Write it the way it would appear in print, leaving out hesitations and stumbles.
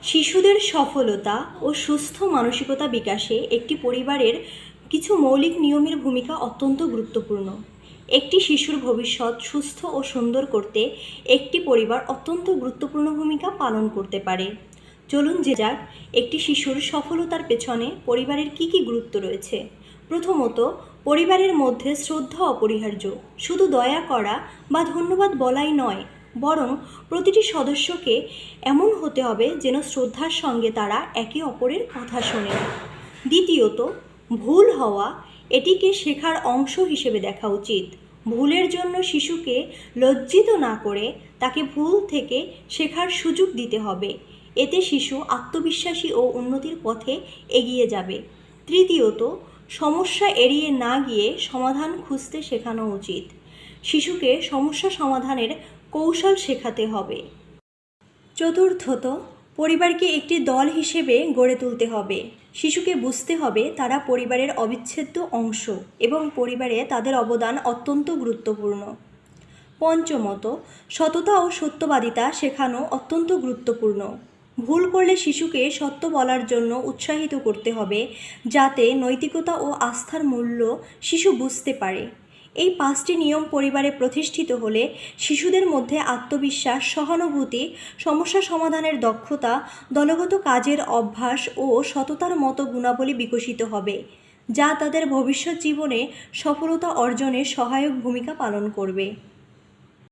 শিশুদের সফলতা ও সুস্থ মানসিকতা বিকাশে একটি পরিবারের কিছু মৌলিক নিয়মের ভূমিকা অত্যন্ত গুরুত্বপূর্ণ। একটি শিশুর ভবিষ্যৎ সুস্থ ও সুন্দর করতে একটি পরিবার অত্যন্ত গুরুত্বপূর্ণ ভূমিকা পালন করতে পারে। চলুন যে যাক একটি শিশুর সফলতার পেছনে পরিবারের কী কী গুরুত্ব রয়েছে। প্রথমত, পরিবারের মধ্যে শ্রদ্ধা অপরিহার্য। শুধু দয়া করা বা ধন্যবাদ বলাই নয়, বরং প্রতিটি সদস্যকে এমন হতে হবে যেন শ্রদ্ধার সঙ্গে তারা একে অপরের কথা শোনে। দ্বিতীয়ত, ভুল হওয়া এটিকে শেখার অংশ হিসেবে দেখা উচিত। ভুলের জন্য শিশুকে লজ্জিত না করে তাকে ভুল থেকে শেখার সুযোগ দিতে হবে। এতে শিশু আত্মবিশ্বাসী ও উন্নতির পথে এগিয়ে যাবে। তৃতীয়ত, সমস্যা এড়িয়ে না গিয়ে সমাধান খুঁজতে শেখানো উচিত। শিশুকে সমস্যা সমাধানের কৌশল শেখাতে হবে। চতুর্থত, পরিবারকে একটি দল হিসেবে গড়ে তুলতে হবে। শিশুকে বুঝতে হবে তারা পরিবারের অবিচ্ছেদ্য অংশ এবং পরিবারে তাদের অবদান অত্যন্ত গুরুত্বপূর্ণ। পঞ্চমত, সততা ও সত্যবাদিতা শেখানো অত্যন্ত গুরুত্বপূর্ণ। ভুল করলে শিশুকে সত্য বলার জন্য উৎসাহিত করতে হবে, যাতে নৈতিকতা ও আস্থার মূল্য শিশু বুঝতে পারে। এই 5টি নিয়ম পরিবারে প্রতিষ্ঠিত হলে শিশুদের মধ্যে আত্মবিশ্বাস, সহানুভূতি, সমস্যা সমাধানের দক্ষতা, দলগত কাজের অভ্যাস ও সততার মতো গুণাবলী বিকশিত হবে, যা তাদের ভবিষ্যৎ জীবনে সফলতা অর্জনে সহায়ক ভূমিকা পালন করবে।